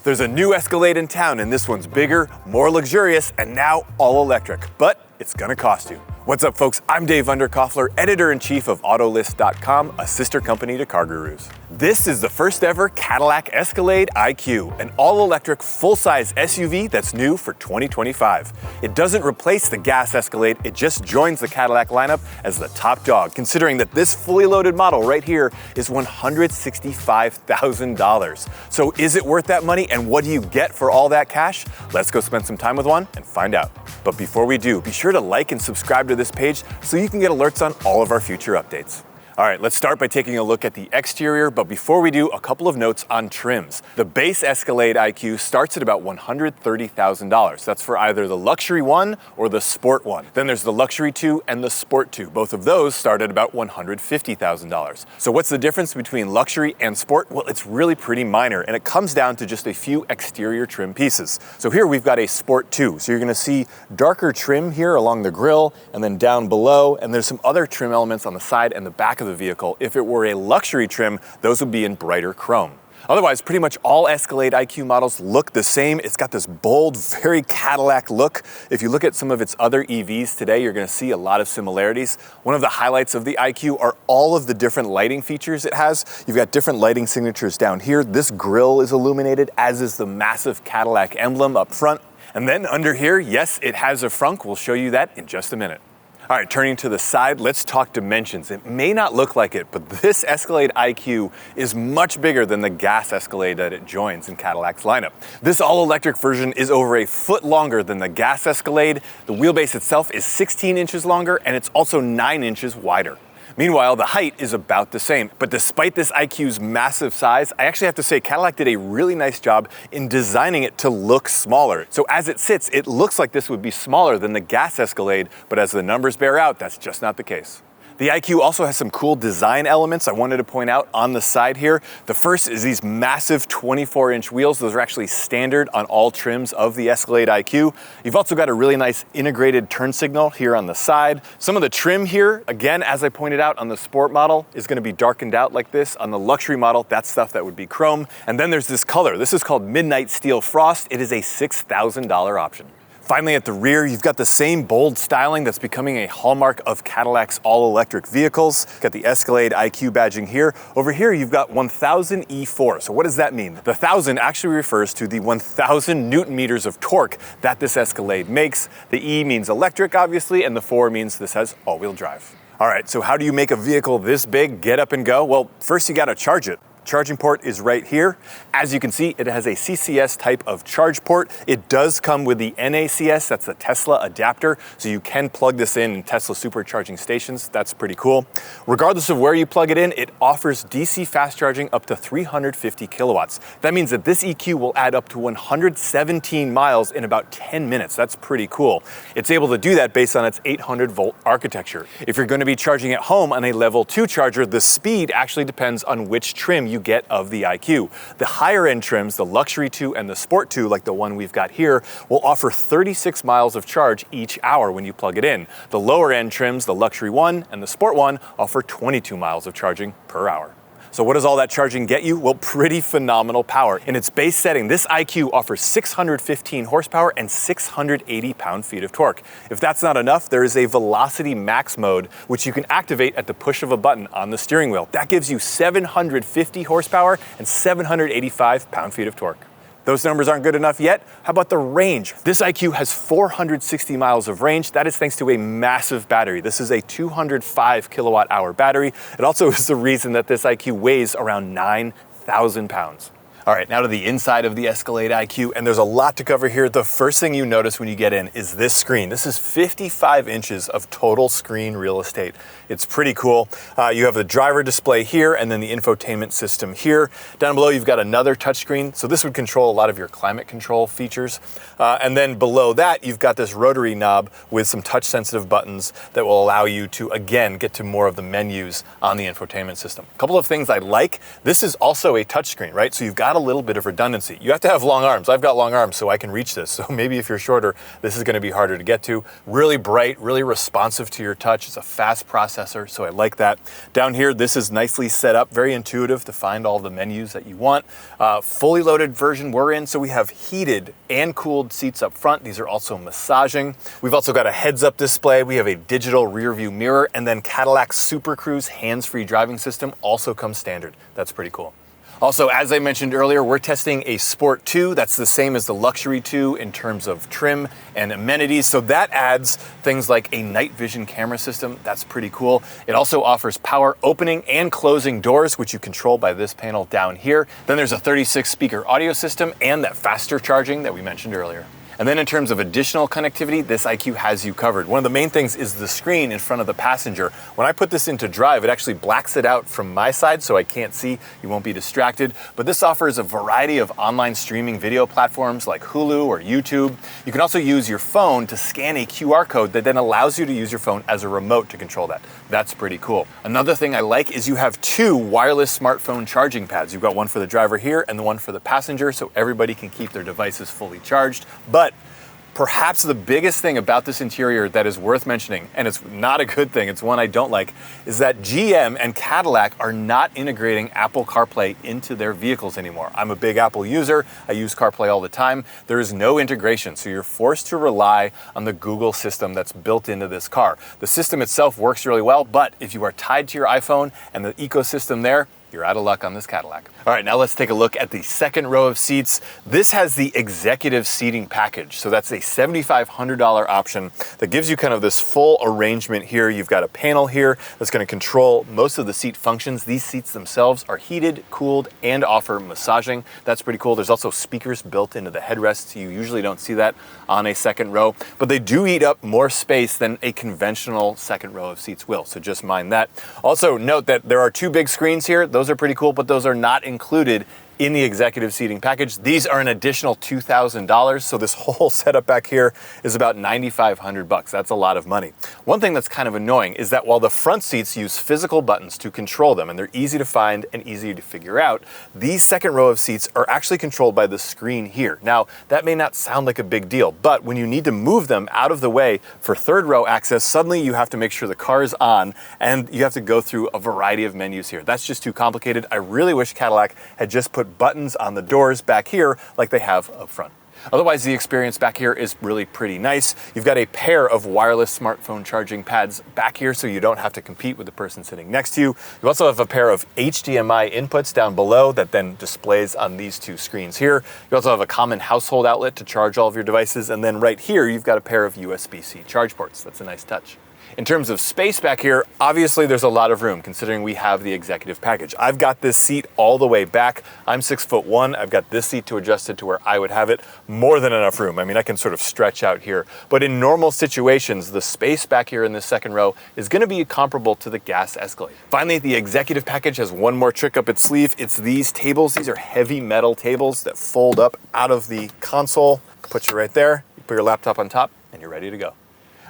There's a new Escalade in town, and this one's bigger, more luxurious, and now all electric. But it's gonna cost you. What's up, folks? I'm Dave Underkoffler, editor-in-chief of Autolist.com, a sister company to CarGurus. This is the first ever Cadillac Escalade IQ, an all-electric, full-size SUV that's new for 2025. It doesn't replace the gas Escalade, it just joins the Cadillac lineup as the top dog, considering that this fully loaded model right here is $165,000. So is it worth that money, and what do you get for all that cash? Let's go spend some time with one and find out. But before we do, be sure to like and subscribe to this page so you can get alerts on all of our future updates. All right, let's start by taking a look at the exterior, but before we do, a couple of notes on trims. The base Escalade IQ starts at about $130,000. That's for either the Luxury 1 or the Sport 1. Then there's the Luxury 2 and the Sport 2. Both of those start at about $150,000. So what's the difference between Luxury and Sport? Well, it's really pretty minor, and it comes down to just a few exterior trim pieces. So here we've got a Sport 2. So you're gonna see darker trim here along the grille and then down below, and there's some other trim elements on the side and the back of the vehicle. If it were a luxury trim, those would be in brighter chrome. Otherwise, pretty much all Escalade IQ models look the same. It's got this bold, very Cadillac look. If you look at some of its other EVs today, you're gonna see a lot of similarities. One of the highlights of the IQ are all of the different lighting features it has. You've got different lighting signatures down here. This grille is illuminated, as is the massive Cadillac emblem up front. And then under here, yes, it has a frunk. We'll show you that in just a minute. All right, turning to the side, let's talk dimensions. It may not look like it, but this Escalade IQ is much bigger than the gas Escalade that it joins in Cadillac's lineup. This all-electric version is over a foot longer than the gas Escalade. The wheelbase itself is 16 inches longer, and it's also 9 inches wider. Meanwhile, the height is about the same. But despite this IQ's massive size, I actually have to say Cadillac did a really nice job in designing it to look smaller. So as it sits, it looks like this would be smaller than the gas Escalade, but as the numbers bear out, that's just not the case. The IQ also has some cool design elements I wanted to point out on the side here. The first is these massive 24-inch wheels. Those are actually standard on all trims of the Escalade IQ. You've also got a really nice integrated turn signal here on the side. Some of the trim here, again, as I pointed out on the Sport model, is going to be darkened out like this. On the Luxury model, that's stuff that would be chrome. And then there's this color. This is called Midnight Steel Frost. It is a $6,000 option. Finally, at the rear, you've got the same bold styling that's becoming a hallmark of Cadillac's all-electric vehicles. Got the Escalade IQ badging here. Over here, you've got 1000 E4. So what does that mean? The 1000 actually refers to the 1000 Newton meters of torque that this Escalade makes. The E means electric, obviously, and the 4 means this has all-wheel drive. All right, so how do you make a vehicle this big get up and go? Well, first you gotta charge it. Charging port is right here. As you can see, it has a CCS type of charge port. It does come with the NACS, that's the Tesla adapter, so you can plug this in Tesla supercharging stations. That's pretty cool. Regardless of where you plug it in, it offers DC fast charging up to 350 kilowatts. That means that this EQ will add up to 117 miles in about 10 minutes. That's pretty cool. It's able to do that based on its 800 volt architecture. If you're going to be charging at home on a level 2 charger, the speed actually depends on which trim you get of the IQ. The higher end trims, the Luxury 2 and the Sport 2, like the one we've got here, will offer 36 miles of charge each hour when you plug it in. The lower end trims, the Luxury 1 and the Sport 1, offer 22 miles of charging per hour. So what does all that charging get you? Well, pretty phenomenal power. In its base setting, this IQ offers 615 horsepower and 680 pound-feet of torque. If that's not enough, there is a Velocity Max mode, which you can activate at the push of a button on the steering wheel. That gives you 750 horsepower and 785 pound-feet of torque. Those numbers aren't good enough yet. How about the range? This IQ has 460 miles of range. That is thanks to a massive battery. This is a 205 kilowatt hour battery. It also is the reason that this IQ weighs around 9,000 pounds. All right, now to the inside of the Escalade IQ, and there's a lot to cover here. The first thing you notice when you get in is this screen. This is 55 inches of total screen real estate. It's pretty cool. You have the driver display here and then the infotainment system here. Down below, you've got another touchscreen. So this would control a lot of your climate control features. And then below that, you've got this rotary knob with some touch sensitive buttons that will allow you to, again, get to more of the menus on the infotainment system. A couple of things I like. This is also a touchscreen, right? So you've got got a little bit of redundancy. You have to have long arms. I've got long arms, so I can reach this. So maybe if you're shorter, this is going to be harder to get to. Really bright, really responsive to your touch. It's a fast processor, so I like that. Down here, this is nicely set up, very intuitive to find all the menus that you want. Fully loaded version we're in, so we have heated and cooled seats up front. These are also massaging. We've also got a heads-up display. We have a digital rear view mirror, and then Cadillac Super Cruise hands-free driving system also comes standard. That's pretty cool. Also, as I mentioned earlier, we're testing a Sport 2. That's the same as the Luxury 2 in terms of trim and amenities. So that adds things like a night vision camera system. That's pretty cool. It also offers power opening and closing doors, which you control by this panel down here. Then there's a 36 speaker audio system and that faster charging that we mentioned earlier. And then in terms of additional connectivity, this IQ has you covered. One of the main things is the screen in front of the passenger. When I put this into drive, it actually blacks it out from my side so I can't see. You won't be distracted. But this offers a variety of online streaming video platforms like Hulu or YouTube. You can also use your phone to scan a QR code that then allows you to use your phone as a remote to control that. That's pretty cool. Another thing I like is you have two wireless smartphone charging pads. You've got one for the driver here and the one for the passenger, so everybody can keep their devices fully charged. But perhaps the biggest thing about this interior that is worth mentioning, and it's not a good thing, it's one I don't like, is that GM and Cadillac are not integrating Apple CarPlay into their vehicles anymore. I'm a big Apple user. I use CarPlay all the time. There is no integration, so you're forced to rely on the Google system that's built into this car. The system itself works really well, but if you are tied to your iPhone and the ecosystem there, you're out of luck on this Cadillac. All right, now let's take a look at the second row of seats. This has the executive seating package. So that's a $7,500 option that gives you kind of this full arrangement here. You've got a panel here that's gonna control most of the seat functions. These seats themselves are heated, cooled, and offer massaging. That's pretty cool. There's also speakers built into the headrests. You usually don't see that on a second row, but they do eat up more space than a conventional second row of seats will. So just mind that. Also note that there are two big screens here. Those are pretty cool, but those are not included in the executive seating package. These are an additional $2,000. So this whole setup back here is about $9,500. That's a lot of money. One thing that's kind of annoying is that while the front seats use physical buttons to control them, and they're easy to find and easy to figure out, these second row of seats are actually controlled by the screen here. Now, that may not sound like a big deal, but when you need to move them out of the way for third row access, suddenly you have to make sure the car is on, and you have to go through a variety of menus here. That's just too complicated. I really wish Cadillac had just put buttons on the doors back here like they have up front. Otherwise, the experience back here is really pretty nice. You've got a pair of wireless smartphone charging pads back here so you don't have to compete with the person sitting next to you. You also have a pair of HDMI inputs down below that then displays on these two screens here. You also have a common household outlet to charge all of your devices. And then right here, you've got a pair of USB-C charge ports. That's a nice touch. In terms of space back here, obviously there's a lot of room considering we have the executive package. I've got this seat all the way back. I'm 6'1". I've got this seat to adjust it to where I would have it. More than enough room. I mean, I can sort of stretch out here. But in normal situations, the space back here in this second row is going to be comparable to the gas Escalade. Finally, the executive package has one more trick up its sleeve. It's these tables. These are heavy metal tables that fold up out of the console. Put you right there. You put your laptop on top, and you're ready to go.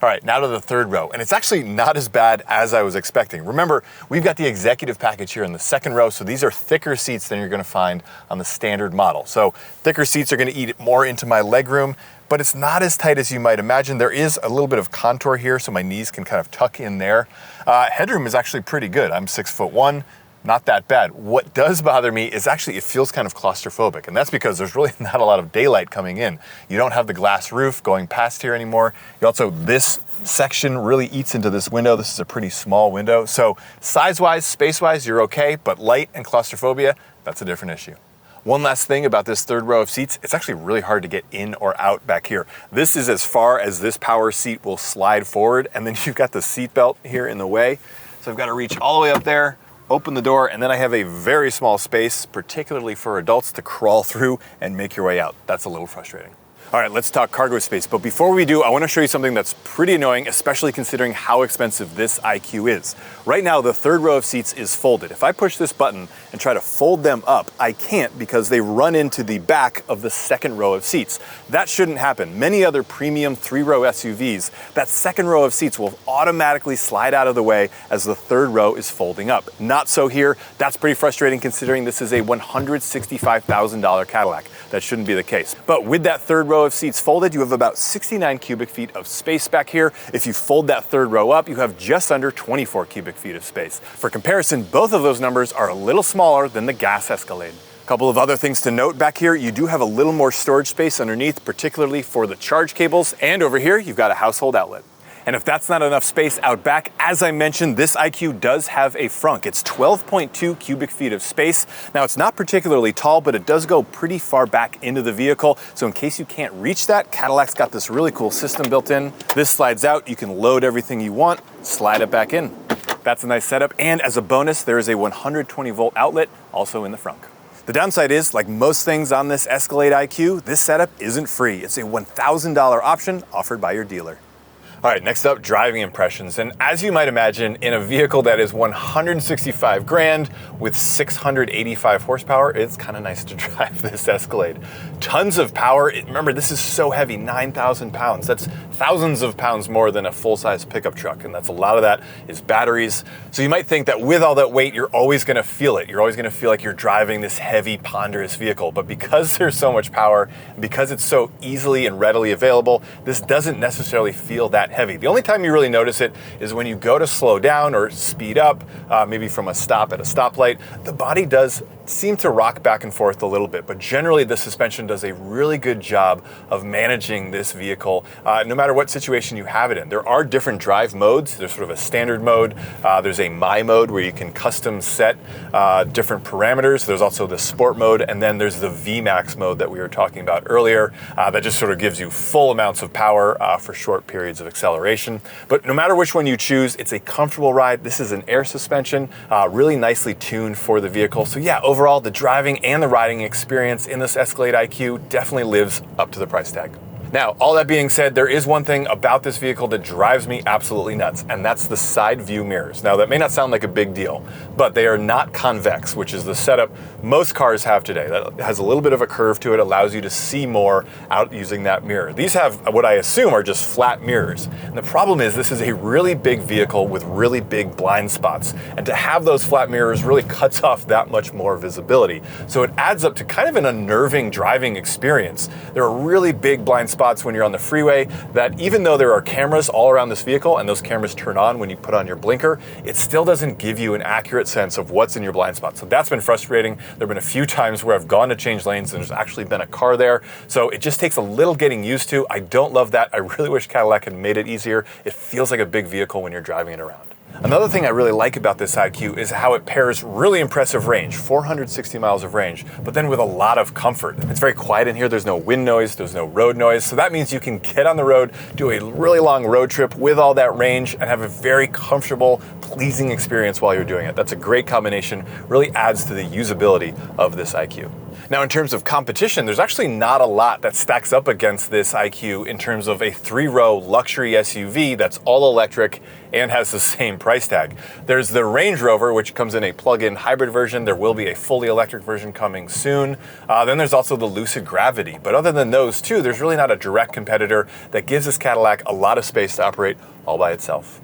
All right, now to the third row, and it's actually not as bad as I was expecting. Remember, we've got the executive package here in the second row, so these are thicker seats than you're gonna find on the standard model. So thicker seats are gonna eat more into my legroom, but it's not as tight as you might imagine. There is a little bit of contour here, so my knees can kind of tuck in there. Headroom is actually pretty good. I'm 6'1". Not that bad. What does bother me is actually it feels kind of claustrophobic, and that's because there's really not a lot of daylight coming in. You don't have the glass roof going past here anymore. You also, this section really eats into this window. This is a pretty small window. So size-wise, space-wise, you're okay, but light and claustrophobia, that's a different issue. One last thing about this third row of seats, it's actually really hard to get in or out back here. This is as far as this power seat will slide forward, and then you've got the seat belt here in the way. So I've got to reach all the way up there, open the door, and then I have a very small space, particularly for adults, to crawl through and make your way out. That's a little frustrating. All right, let's talk cargo space. But before we do, I want to show you something that's pretty annoying, especially considering how expensive this IQ is. Right now, the third row of seats is folded. If I push this button and try to fold them up, I can't because they run into the back of the second row of seats. That shouldn't happen. Many other premium three-row SUVs, that second row of seats will automatically slide out of the way as the third row is folding up. Not so here. That's pretty frustrating considering this is a $165,000 Cadillac. That shouldn't be the case. But with that third row of seats folded, you have about 69 cubic feet of space back here. If you fold that third row up, you have just under 24 cubic feet of space. For comparison, both of those numbers are a little smaller than the gas Escalade. A couple of other things to note back here, you do have a little more storage space underneath, particularly for the charge cables, and over here you've got a household outlet. And if that's not enough space out back, as I mentioned, this IQ does have a frunk. It's 12.2 cubic feet of space. Now, it's not particularly tall, but it does go pretty far back into the vehicle. So in case you can't reach that, Cadillac's got this really cool system built in. This slides out, you can load everything you want, slide it back in. That's a nice setup. And as a bonus, there is a 120 volt outlet also in the frunk. The downside is, like most things on this Escalade IQ, this setup isn't free. It's a $1,000 option offered by your dealer. All right, next up, driving impressions. And as you might imagine, in a vehicle that is 165 grand with 685 horsepower, it's kind of nice to drive this Escalade. Tons of power. Remember, this is so heavy, 9,000 pounds. That's thousands of pounds more than a full-size pickup truck, and that's a lot of that is batteries. So you might think that with all that weight, you're always gonna feel it. You're always gonna feel like you're driving this heavy, ponderous vehicle. But because there's so much power, and because it's so easily and readily available, this doesn't necessarily feel that heavy. The only time you really notice it is when you go to slow down or speed up, maybe from a stop at a stoplight. The body does seem to rock back and forth a little bit, but generally the suspension does a really good job of managing this vehicle no matter what situation you have it in. There are different drive modes. There's sort of a standard mode. There's a My mode where you can custom set different parameters. There's also the Sport mode, and then there's the VMAX mode that we were talking about earlier that just sort of gives you full amounts of power for short periods of acceleration. But no matter which one you choose, it's a comfortable ride. This is an air suspension, really nicely tuned for the vehicle. So yeah, overall, the driving and the riding experience in this Escalade IQ definitely lives up to the price tag. Now, all that being said, there is one thing about this vehicle that drives me absolutely nuts, and that's the side view mirrors. Now, that may not sound like a big deal, but they are not convex, which is the setup most cars have today. That has a little bit of a curve to it, allows you to see more out using that mirror. These have what I assume are just flat mirrors. And the problem is this is a really big vehicle with really big blind spots, and to have those flat mirrors really cuts off that much more visibility. So it adds up to kind of an unnerving driving experience. There are really big blind spots when you're on the freeway that even though there are cameras all around this vehicle and those cameras turn on when you put on your blinker, it still doesn't give you an accurate sense of what's in your blind spot. So that's been frustrating. There have been a few times where I've gone to change lanes and there's actually been a car there. So it just takes a little getting used to. I don't love that. I really wish Cadillac had made it easier. It feels like a big vehicle when you're driving it around. Another thing I really like about this IQ is how it pairs really impressive range, 460 miles of range, but then with a lot of comfort. It's very quiet in here. There's no wind noise, there's no road noise. So that means you can get on the road, do a really long road trip with all that range and have a very comfortable, pleasing experience while you're doing it. That's a great combination, really adds to the usability of this IQ. Now, in terms of competition, there's actually not a lot that stacks up against this IQ in terms of a three-row luxury SUV that's all electric and has the same price tag. There's the Range Rover, which comes in a plug-in hybrid version. There will be a fully electric version coming soon. Then there's also the Lucid Gravity. But other than those two, there's really not a direct competitor that gives this Cadillac a lot of space to operate all by itself.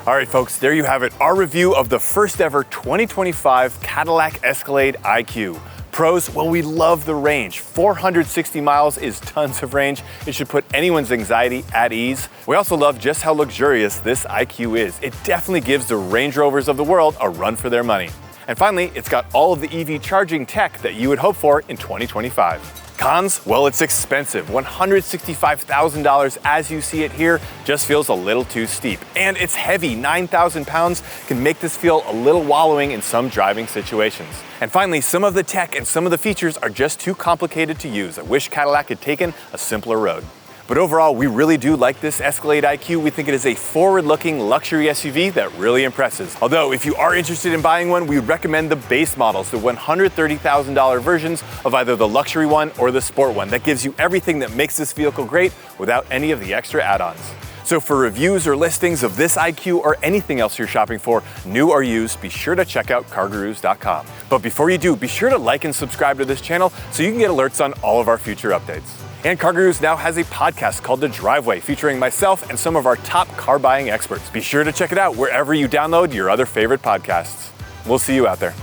All right, folks, there you have it. Our review of the first ever 2025 Cadillac Escalade IQ. Pros, well, we love the range. 460 miles is tons of range. It should put anyone's anxiety at ease. We also love just how luxurious this IQ is. It definitely gives the Range Rovers of the world a run for their money. And finally, it's got all of the EV charging tech that you would hope for in 2025. Cons? Well, it's expensive. $165,000 as you see it here just feels a little too steep. And it's heavy. 9,000 pounds can make this feel a little wallowing in some driving situations. And finally, some of the tech and some of the features are just too complicated to use. I wish Cadillac had taken a simpler road. But overall, we really do like this Escalade IQ. We think it is a forward-looking luxury SUV that really impresses. Although, if you are interested in buying one, we recommend the base models, the $130,000 versions of either the luxury one or the sport one. That gives you everything that makes this vehicle great without any of the extra add-ons. So for reviews or listings of this IQ or anything else you're shopping for, new or used, be sure to check out CarGurus.com. But before you do, be sure to like and subscribe to this channel so you can get alerts on all of our future updates. And CarGurus now has a podcast called The Driveway, featuring myself and some of our top car buying experts. Be sure to check it out wherever you download your other favorite podcasts. We'll see you out there.